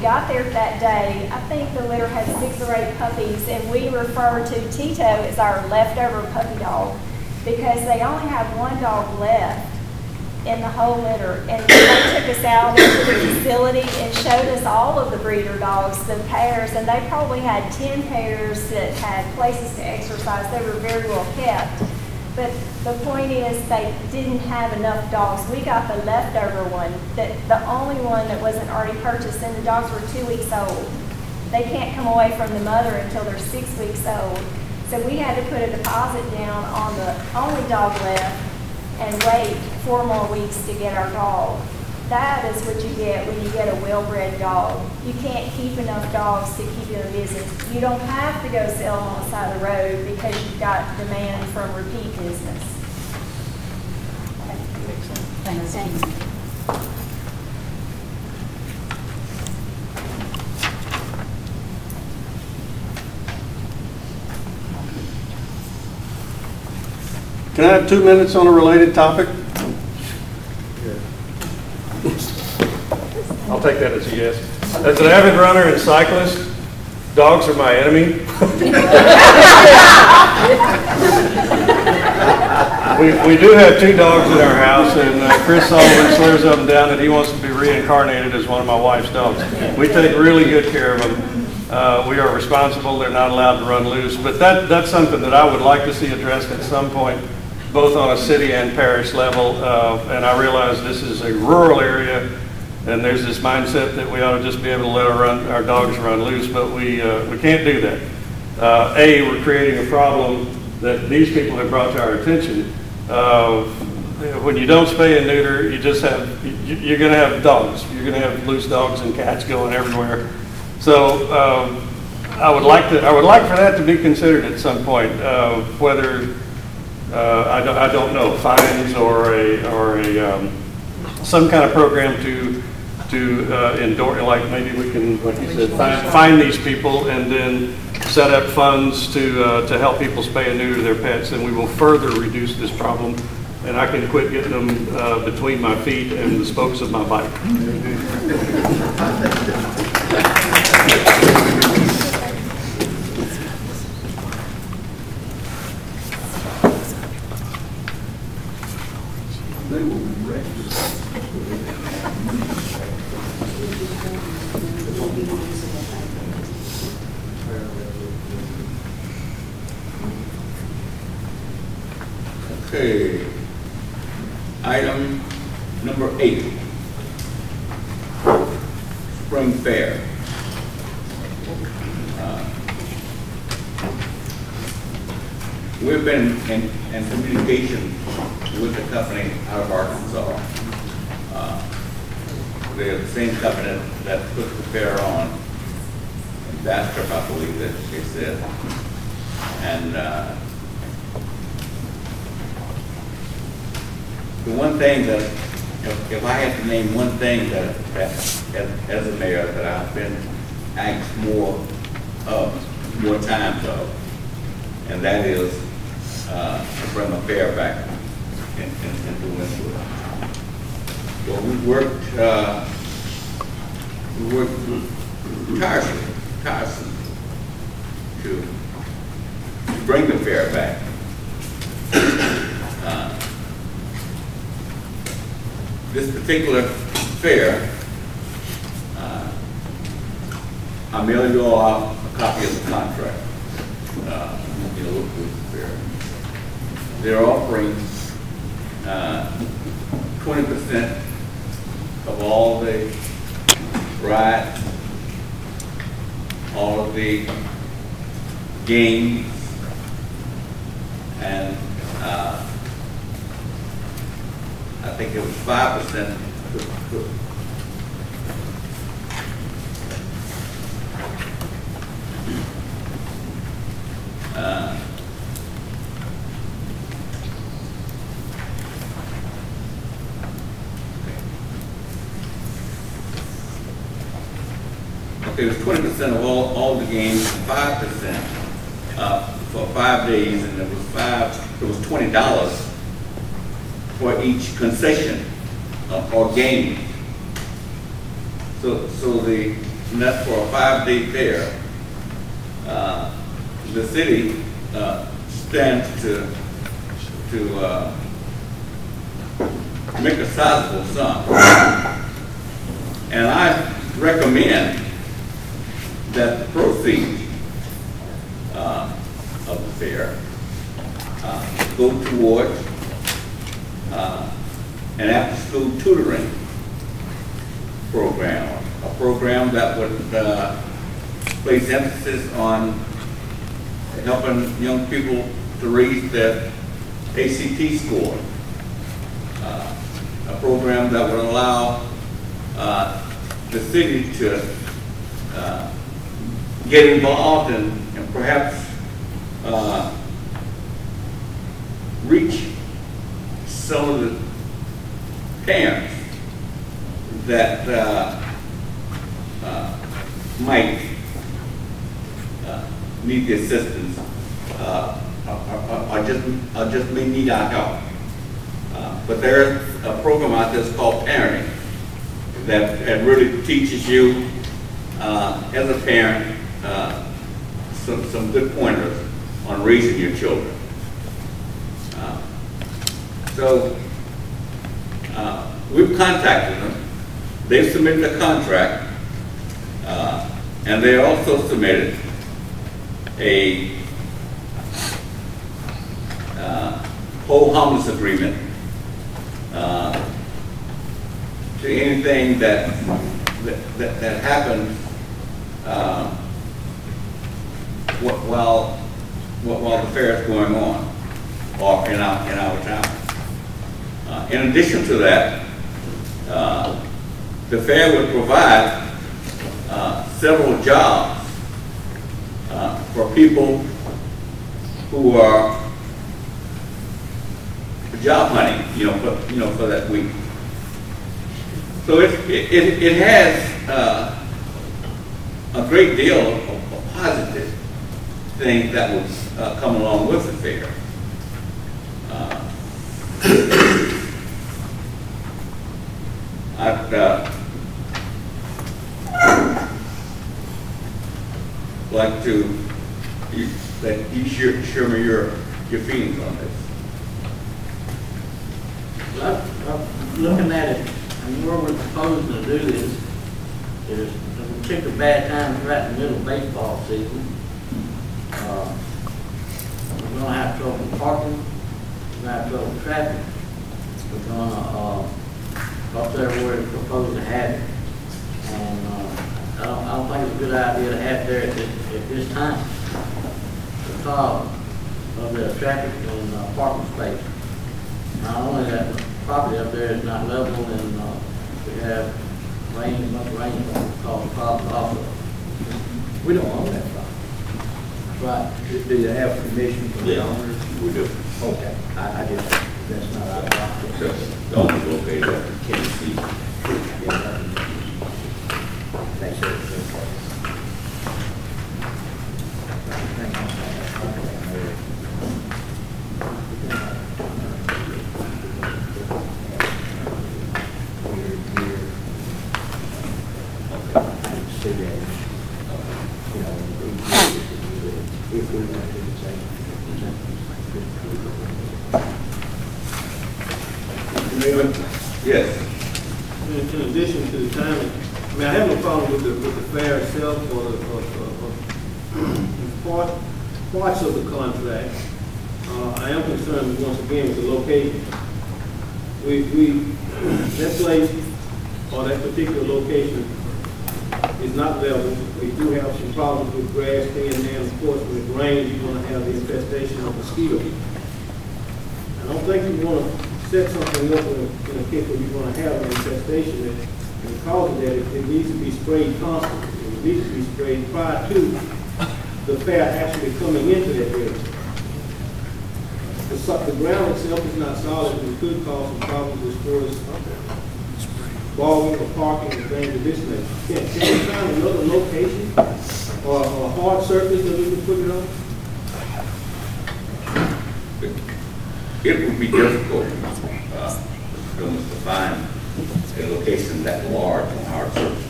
got there that day, I think the litter had 6 or 8 puppies, and we refer to Tito as our leftover puppy dog because they only have 1 dog left in the whole litter. And they took us out into the facility and showed us all of the breeder dogs, the pairs, and they probably had 10 pairs that had places to exercise. They were very well kept. But the point is they didn't have enough dogs. We got the leftover one, the only one that wasn't already purchased, and the dogs were 2 weeks old. They can't come away from the mother until they're 6 weeks old. So we had to put a deposit down on the only dog left and wait 4 more weeks to get our dog. That is what you get when you get a well-bred dog. You can't keep enough dogs to keep you in business. You don't have to go sell them on the side of the road because you've got demand from repeat business. Thank you. Can I have 2 minutes on a related topic? I'll take that as a yes. As an avid runner and cyclist, dogs are my enemy. we do have 2 dogs in our house, and Chris Sullivan swears up and down that he wants to be reincarnated as one of my wife's dogs. We take really good care of them. We are responsible. They're not allowed to run loose. But that's something that I would like to see addressed at some point, both on a city and parish level. And I realize this is a rural area, and there's this mindset that we ought to just be able to let our dogs run loose, but we can't do that. We're creating a problem that these people have brought to our attention. When you don't spay and neuter, you're going to have dogs. You're going to have loose dogs and cats going everywhere. So I would like for that to be considered at some point. Whether I don't know, fines or some kind of program to endorse, like maybe we can, like you said, find these people and then set up funds to help people spay and neuter their pets, and we will further reduce this problem, and I can quit getting them between my feet and the spokes of my bike. Okay, item number 8, Spring Fair. We've been in communication with the company out of Arkansas. They're the same company that put the fair on in Bastrop, I believe that they said. And the one thing that, if I had to name one thing that as a mayor that I've been asked more times of, and that is to bring a fair back into Winnsboro. Well, we worked tirelessly to bring the fair back. This particular fair, I mailed you all out a copy of the contract. With the fair. They're offering 20% of all the rides, all of the games, and I think it was 5%. Okay, it was 20% of all the games, 5% for 5 days, and it was $20 for each concession or game. So the and that's for a 5-day fair. The city stands to make a sizable sum. And I recommend that the proceeds of the fair go toward an after-school tutoring program, a program that would place emphasis on helping young people to raise their ACT score, a program that would allow the city to get involved and perhaps reach some of the parents that might need the assistance or just may need our help. But there's a program out there called Parenting that really teaches you as a parent some good pointers on raising your children. So we've contacted them. They've submitted a contract, and they also submitted a whole harmless agreement to anything that happens while the fair is going on or in our town. In addition to that, the fair would provide several jobs for people who are job hunting, for that week. So it has a great deal of positive things that will come along with the fair. I'd like to that you share me your feelings on this. Well, I'm looking at it, and where we're proposing to do this is a particular bad time right in the middle of baseball season. We're going to have trouble parking. We're going to have trouble with traffic. We're going to up there where it's proposed to have it. And I don't think it's a good idea to have it there at this time because of the traffic and parking space. Not only that, the property up there is not level, and we have much rain cause problems also. We don't own that property. Right. Do you have permission from the owners? We do. Okay, I just, that's not our property. The owner's located at Tennessee. They said it's okay. Yes. In addition to the timing, I mean, I have no problem with the fair itself or parts of the contract. I am concerned once again with the location. That place or that particular location is not level. We do have some problems with grass being there. Of course, when it rains, you're going to have the infestation of mosquitoes. I don't think you want to set something up in a case where you're going to have an infestation, and because of that, it needs to be sprayed constantly. It needs to be sprayed prior to the fair actually coming into that area. The ground itself is not solid, and it could cause some problems as far as bogging or parking and things of this nature. Can we find another location or a hard surface that we can put it on? It would be difficult to find a location that large on hard surface.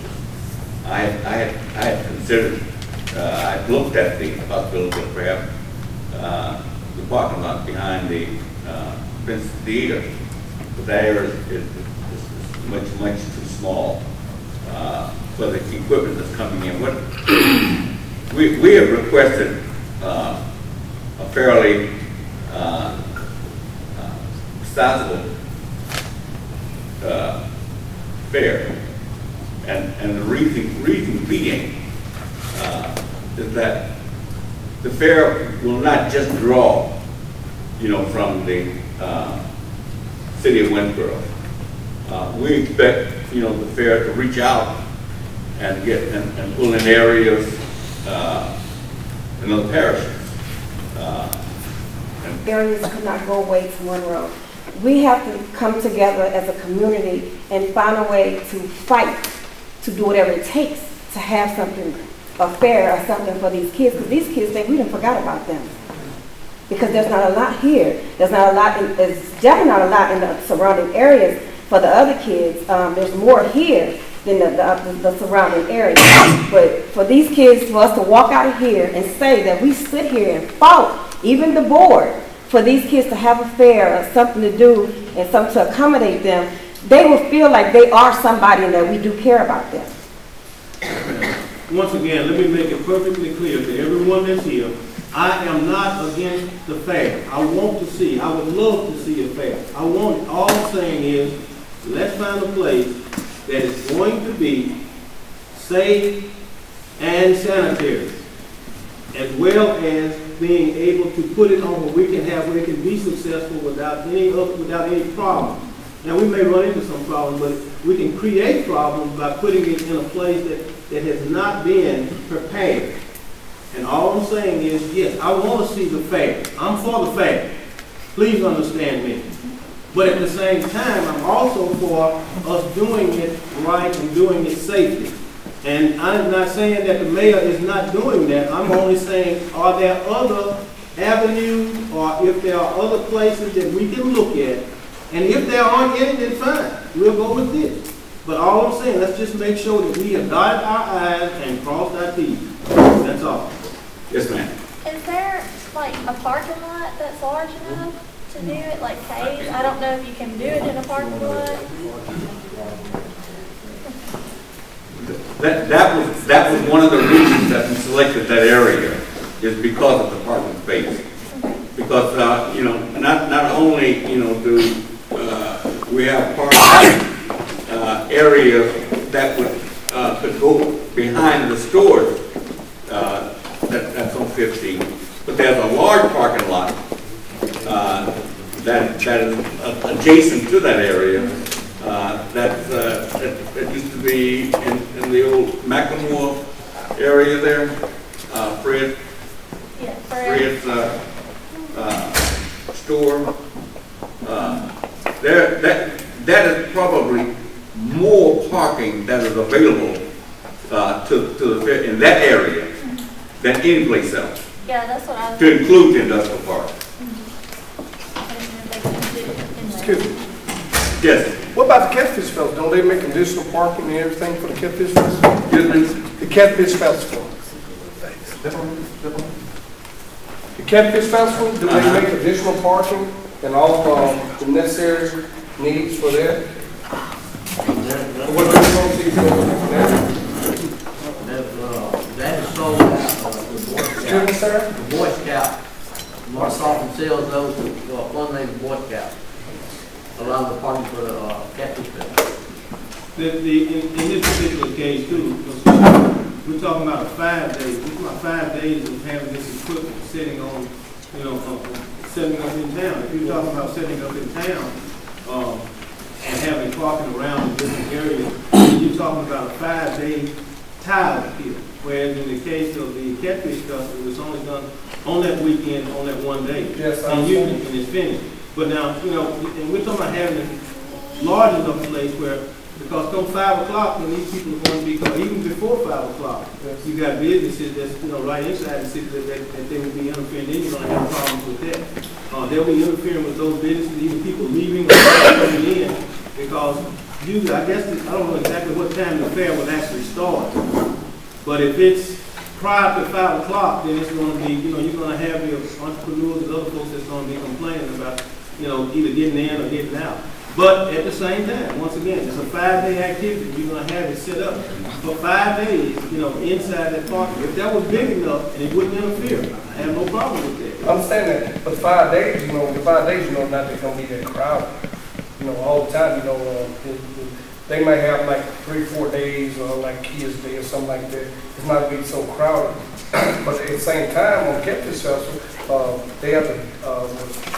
I had considered, I looked at the possibility of perhaps the parking lot behind the Prince Theater, but that area is much too small for the equipment that's coming in. What we have requested a fairly sizable fare, and the reason being is that the fare will not just draw, from the city of Winnsboro. We expect, the fare to reach out and get and pull in areas in other parishes. Areas could not go away to one road. We have to come together as a community and find a way to fight, to do whatever it takes to have something, a fair or something for these kids, because these kids think we done forgot about them. Because there's not a lot here. There's definitely not a lot in the surrounding areas for the other kids. There's more here than the surrounding areas. But for these kids, for us to walk out of here and say that we stood here and fought, even the board, for these kids to have a fair or something to do and something to accommodate them, they will feel like they are somebody and that we do care about them. Once again, let me make it perfectly clear to everyone that's here, I am not against the fair. I want to see, I would love to see a fair. I want it. All I'm saying is, let's find a place that is going to be safe and sanitary, as well as being able to put it on where we can have, where it can be successful without any problem. Now we may run into some problems, but we can create problems by putting it in a place that has not been prepared. And all I'm saying is, yes, I want to see the fair. I'm for the fair. Please understand me. But at the same time, I'm also for us doing it right and doing it safely. And I'm not saying that the mayor is not doing that. I'm only saying, are there other avenues or if there are other places that we can look at? And if there aren't any, then fine. We'll go with this. But all I'm saying, let's just make sure that we have dotted our I's and crossed our T's. That's all. Yes, ma'am. Is there like a parking lot that's large enough to do it, like K's? I don't know if you can do it in a parking lot. That was one of the reasons that we selected that area, is because of the parking space. Because not only do we have parking areas that could go behind the stores. That's on 15, but there's a large parking lot that is adjacent to that area. That used to be in the old Macklemore area there, Fred's store. That is probably more parking that is available in that area than any place else. Yeah, that's what I was. To include the industrial park. Excuse me. Yes. What about the Catfish Festival? Don't they make additional parking and everything for the Catfish Festival? Excuse me? The Catfish Festival. The Catfish Festival, do they make additional parking and all the necessary needs for that? What are they going to see That is sold out of the Boy Excuse me, Scout. sir? The Boy Scout, Mark often sells those to one named Boy Scout. Allow the party for the Catfish Festival. In this particular case too, we're talking about 5 days. This is about 5 days of having this equipment setting on, setting up in town. If you're talking about setting up in town and having parking around in different areas, you're talking about a 5-day tile appeal. Whereas in the case of the Catfish Festival, it's only done on that weekend, on that one day. Yes, and it's finished. But now, and we're talking about having a large enough place where, because come 5 o'clock, when these people are going to be coming, even before 5 o'clock, you got businesses that's, right inside the city that they will be interfering. Then you're going to have problems with that. They'll be interfering with those businesses, even people leaving or coming in. because usually, I guess, I don't know exactly what time the fair will actually start, but if it's prior to 5 o'clock, then it's going to be, you know, you're going to have your entrepreneurs and other folks that's going to be complaining about, you know, either getting in or getting out. But at the same time, once again, it's a 5-day activity. You're going to have it set up for 5 days, you know, inside that parking. If that was big enough and it wouldn't interfere, I have no problem with that. I understand that, but 5 days, you know, the 5 days, you know, not they're gonna be that crowded. You know, all the time, you know, they might have like 3-4 days or like Kids Day or something like that. It's not gonna be so crowded. But at the same time, on Catfish Festival, they have to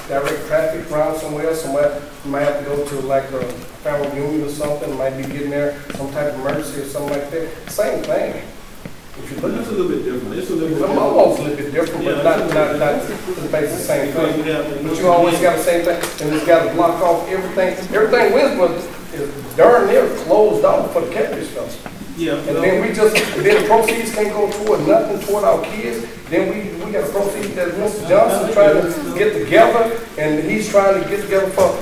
direct traffic around somewhere else. Somewhere you might have to go to like a family reunion or something. Might be getting there, some type of emergency or something like that. Same thing. If you But look it's a little bit different. It's a little bit different. almost a little bit different, but not basically the same thing. But you always got the same thing, and it's got to block off everything. Everything Winnsboro is darn near closed off for the Catfish Festival. Yeah. And then then the proceeds can't go toward nothing toward our kids. Then we got a proceeds that Mr. Johnson trying to get together, and he's trying to get together for.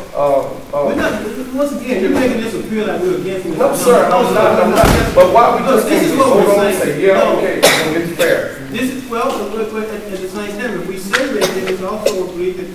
We're not, once again, you're making this appeal like we're against it. No, sir, I'm not. But why we just This can't is just what hold we're on and saying. say, yeah, No. okay, it's fair. This is, well, at the same time, if we say that, then it's also agreed that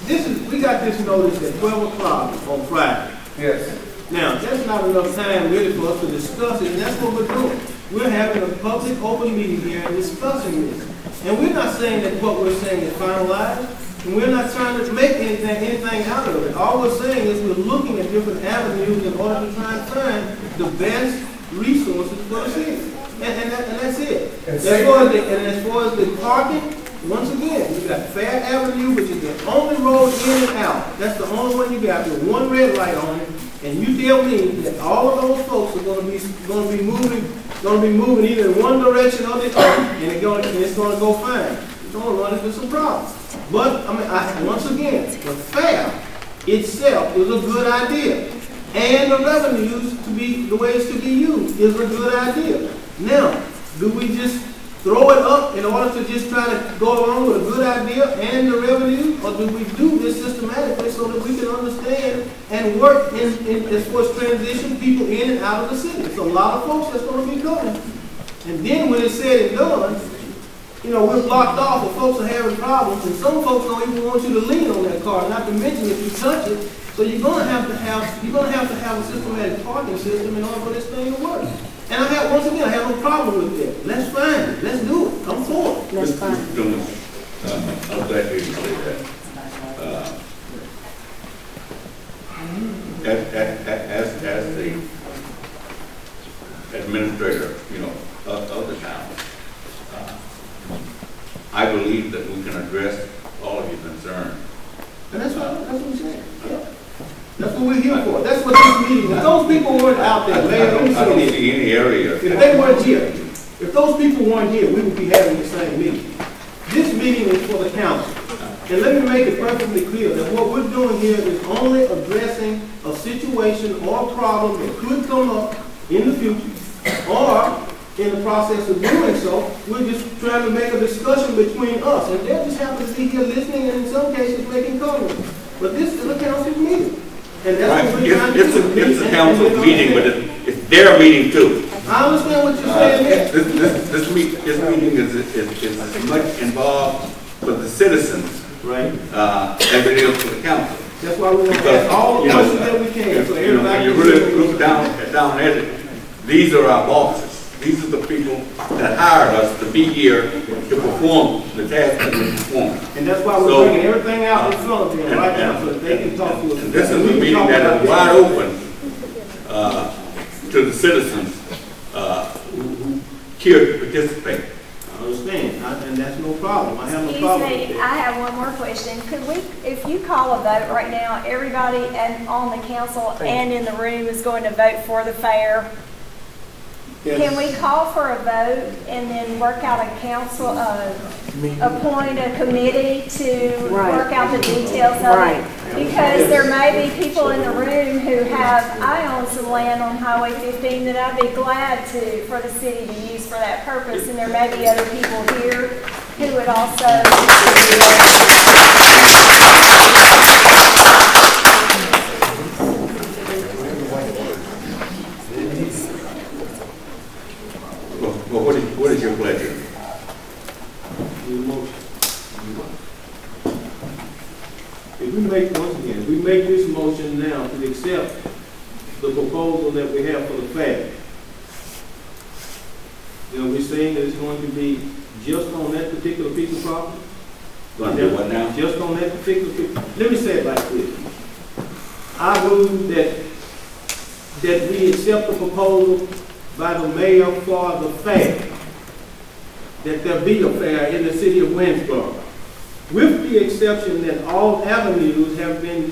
this is, we got this notice at 12 o'clock on Friday. Yes. Now, that's not enough time really for us to discuss it, and that's what we're doing. We're having a public open meeting here and discussing this. And we're not saying that what we're saying is finalized, and we're not trying to make anything out of it. All we're saying is we're looking at different avenues in order to try and find the best resources for the city. And that's it. As far as the parking, once again, you got Fair Avenue, which is the only road in and out. That's the only one you got with one red light on it. And you tell me that all of those folks are going to be moving either in one direction or the other, and it's going to go fine. It's going to run into some problems. But I mean, once again, the fair itself is a good idea, and the revenues to be the way it's to be used is a good idea. Now, do we just throw it up in order to just try to go along with a good idea and the revenue, or do we do this systematically so that we can understand and work in as far as transition people in and out of the city? It's a lot of folks that's going to be coming. And then when it's said and done, you know, we're blocked off or folks are having problems, and some folks don't even want you to lean on that car, not to mention if you touch it. So you're going to have to have a systematic parking system in order for this thing to work. And once again, I have no problem with that. Let's find it. Let's do it. I'm for it. That's fine. I'm glad you say that. As the administrator, you know, of the town, I believe that we can address all of your concerns. And that's what I'm saying. Yeah. That's what we're here for. That's what this meeting is. If those people weren't out there, I don't see any area. if they weren't here, if those people weren't here, we would be having the same meeting. This meeting is for the council. And let me make it perfectly clear that what we're doing here is only addressing a situation or a problem that could come up in the future, or in the process of doing so, we're just trying to make a discussion between us. And they just happen to be here listening and in some cases making comments. But this is a council meeting. And that's what we're trying to do. It's a council meeting, but it's their meeting too. I understand what you're saying there. This meeting is as much involved for the citizens, Right. as it is for the council. That's why we're going to ask all the questions that we can. So When everybody you can really see look down at it, these are our bosses. These are the people that hired us to be here to perform the task that we perform. And that's why we're bringing everything out in front of them right now so that they can talk to us. And this is a meeting that is wide open to the citizens who care to participate. I understand, and that's no problem. I have no Excuse problem with me, that. I have one more question. Could we, if you call a vote right now, everybody on the council and in the room is going to vote for the fair? Yes. Can we call for a vote and then work out a council, appoint a committee to work out the details of it? Because there may be people in the room who have, I own some land on Highway 15 that I'd be glad for the city to use for that purpose. And there may be other people here who would also. Well, what is your pleasure? Need a motion. If we make, once again, if we make this motion now to accept the proposal that we have for the FAD, then we're saying that it's going to be just on that particular piece of property? Going to do what now? Just on that particular piece. Let me say it like this. I move that we accept the proposal by the mayor for the fair, that there be a fair in the city of Winnsboro, with the exception that all avenues have been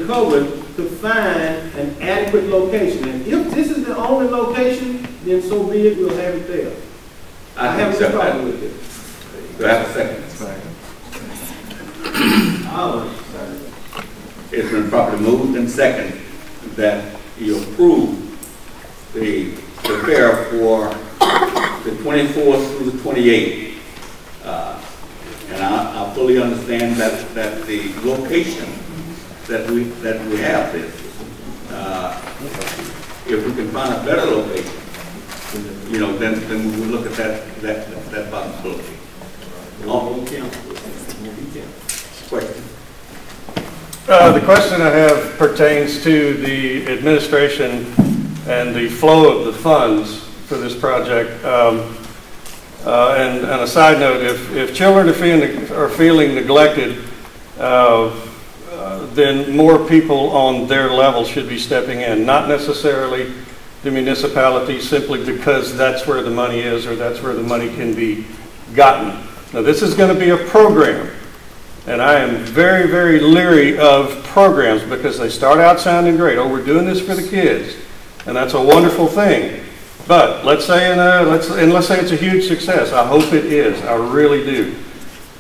covered to find an adequate location. And if this is the only location, then so be it, we'll have it there. I have no problem with it. Do I have a second? It's been properly moved and second that you approve the fair for the 24th through the 28th. And I fully understand that the location that we have this, if we can find a better location, you know, then we will look at that possibility. Question. The question I have pertains to the administration and the flow of the funds for this project. And a side note, if children are feeling neglected, then more people on their level should be stepping in, not necessarily the municipality, simply because that's where the money is or that's where the money can be gotten. Now, this is going to be a program, and I am very, very leery of programs because they start out sounding great. Oh, we're doing this for the kids, and that's a wonderful thing. But let's say it's a huge success. I hope it is. I really do.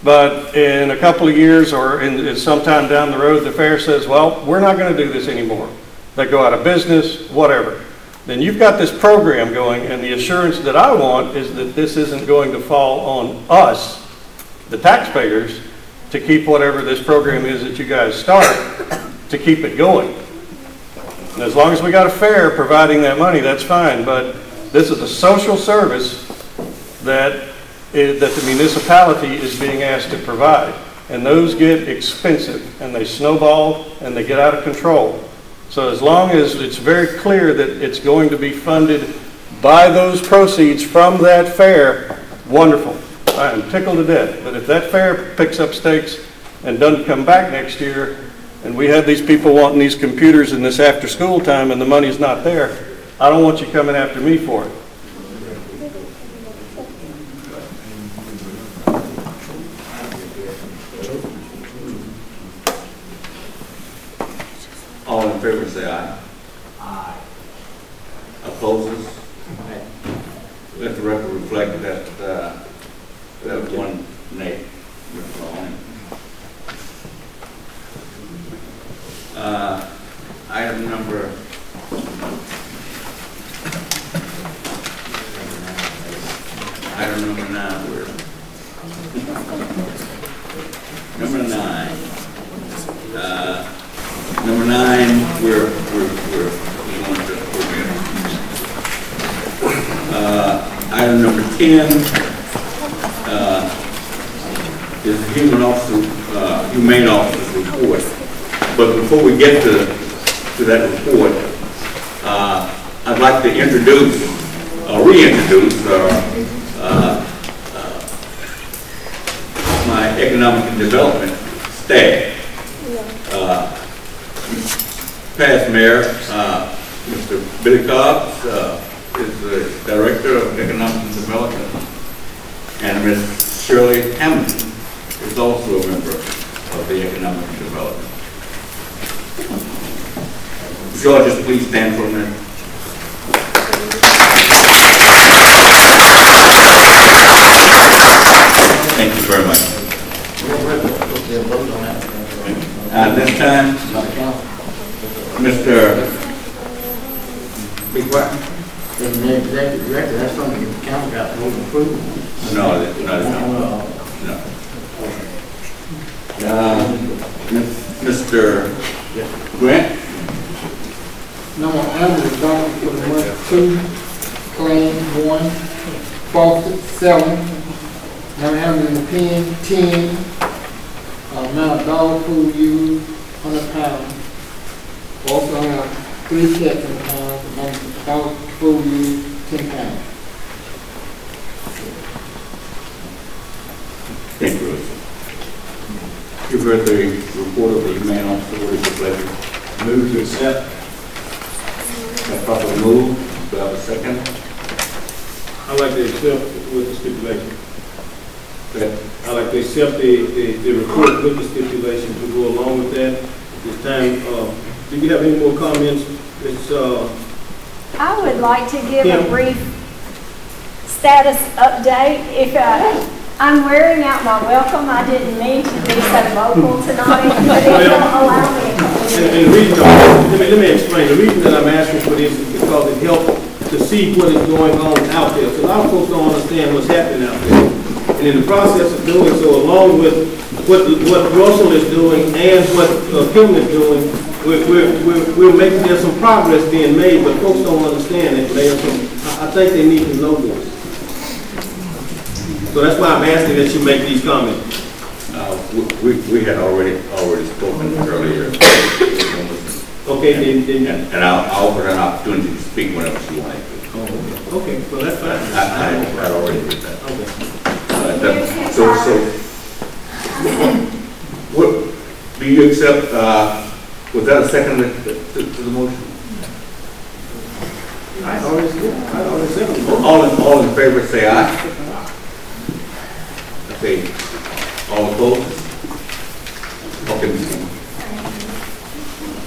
But in a couple of years or in sometime down the road, the fair says, well, we're not going to do this anymore. They go out of business, whatever. Then you've got this program going, and the assurance that I want is that this isn't going to fall on us, the taxpayers, to keep whatever this program is that you guys start, to keep it going. And as long as we got a fair providing that money, that's fine. But this is a social service that the municipality is being asked to provide. And those get expensive, and they snowball, and they get out of control. So as long as it's very clear that it's going to be funded by those proceeds from that fair, wonderful. I am tickled to death. But if that fair picks up stakes and doesn't come back next year, and we have these people wanting these computers in this after school time and the money's not there, I don't want you coming after me for it. All in favor say aye. Aye. Opposes? Let the record reflect that that was one nay. Item number number 9. Number 9. Number 9, we're going to forget. Item number 10 is the humane officer's report. But before we get to that report, I'd like to reintroduce my economic and development staff. Past mayor, Mr. Billy Cobbs, is the director of economic and development, and Ms. Shirley Hamilton is also a member of the economic and development. George, please stand for a minute. Thank you very much. This time, Mr. Be quiet. The executive director, that's something the council got to approve. No. Mr. Grant? Number 1 is going for the month 2 claim 1, faucet 7, hammer in the pen 10, amount of dog food used 100 pounds. Also have 3 cats in the pound, amount of dog food used 10 pounds. Thank you. You've heard the report of the man officer. What is your pleasure? Move to accept. That's properly moved. Do I have a second? I'd like to accept with the stipulation. Okay. I'd like to accept the report with the stipulation to go along with that. This time, do you have any more comments? I would like to give Yeah. a brief status update. If I'm wearing out my welcome, I didn't mean to be so vocal tonight, but it don't allow me. And the reason, let me explain. The reason that I'm asking for this is because it helps to see what is going on out there. So a lot of folks don't understand what's happening out there. And in the process of doing so, along with what Russell is doing and what Kim is doing, we're making, there's some progress being made, but folks don't understand it. I think they need to know this. So that's why I'm asking that you make these comments. We had already spoken earlier. Okay, then. And I'll offer an opportunity to speak whenever she wanted to. Oh, okay, well, that's fine. I already did that. Okay. So, what, do you accept, was that a second to the motion? I already said it. All in favor say aye. Okay. All opposed? Okay.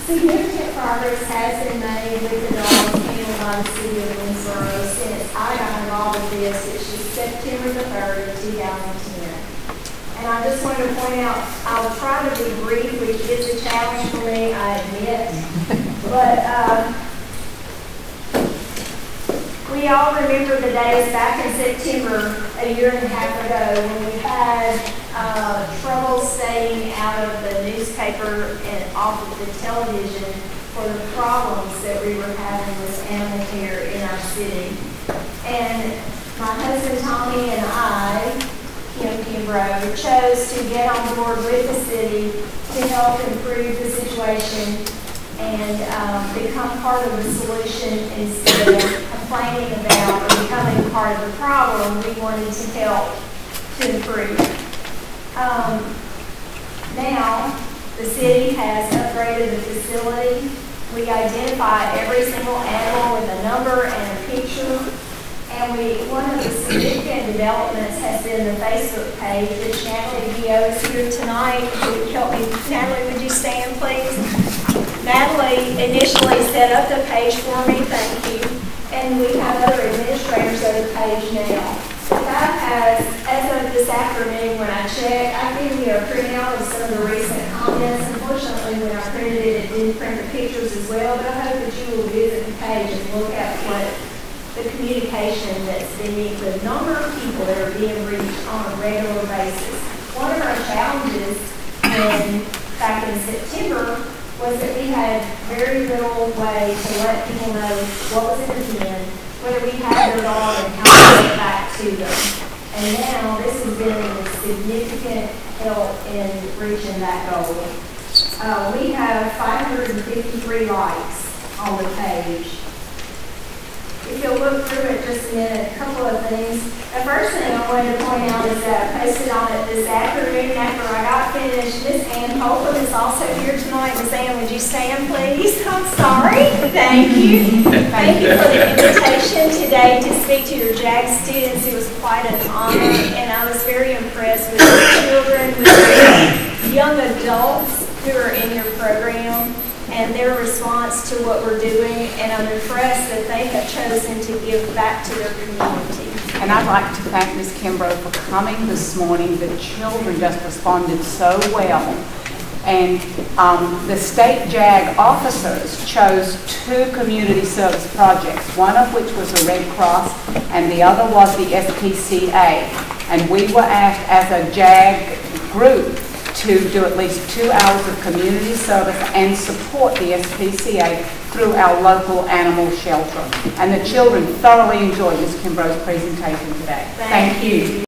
Significant progress has been made with the dogs handled by the city of Winnsboro since I got involved with this, which is September the 3rd of 2010. And I just wanted to point out, I'll try to be brief, which is a challenge for me, I admit. But we all remember the days back in September, a year and a half ago, when we had trouble staying out of the newspaper and off of the television for the problems that we were having with animal care in our city. And my husband Tommy and I, Kim Kimbrough, chose to get on board with the city to help improve the situation and become part of the solution instead of complaining about or becoming part of the problem. We wanted to help to improve. Now, the city has upgraded the facility. We identify every single animal with a number and a picture. And one of the significant developments has been the Facebook page, which Natalie Gio is here tonight. Would you help me? Natalie, would you stand, please? Natalie initially set up the page for me, thank you. And we have other administrators on the page now. That has, as of this afternoon when I checked, I gave you a printout of some of the recent comments. Unfortunately, when I printed it, it didn't print the pictures as well, but I hope that you will visit the page and look at what the communication that's being, the number of people that are being reached on a regular basis. One of our challenges back in September was that we had very little way to let people know what was in the pen, whether we had their dog and how to get back to them. And now this has been a significant help in reaching that goal. We have 553 likes on the page. If you'll look through it just a minute, a couple of things. The first thing I wanted to point out is that I posted on it this afternoon after I got finished. Miss Ann Holcomb is also here tonight. Miss Ann, would you stand, please? I'm sorry. Thank you. Thank you for the invitation today to speak to your JAG students. It was quite an honor, and I was very impressed with the children, with the young adults who are in your program, and their response to what we're doing, and I'm impressed that they have chosen to give back to their community. And I'd like to thank Ms. Kimbrough for coming this morning. The children just responded so well. And the state JAG officers chose 2 community service projects, one of which was the Red Cross, and the other was the SPCA. And we were asked as a JAG group to do at least 2 hours of community service and support the SPCA through our local animal shelter. And the children thoroughly enjoyed Ms. Kimbrough's presentation today. Thank you.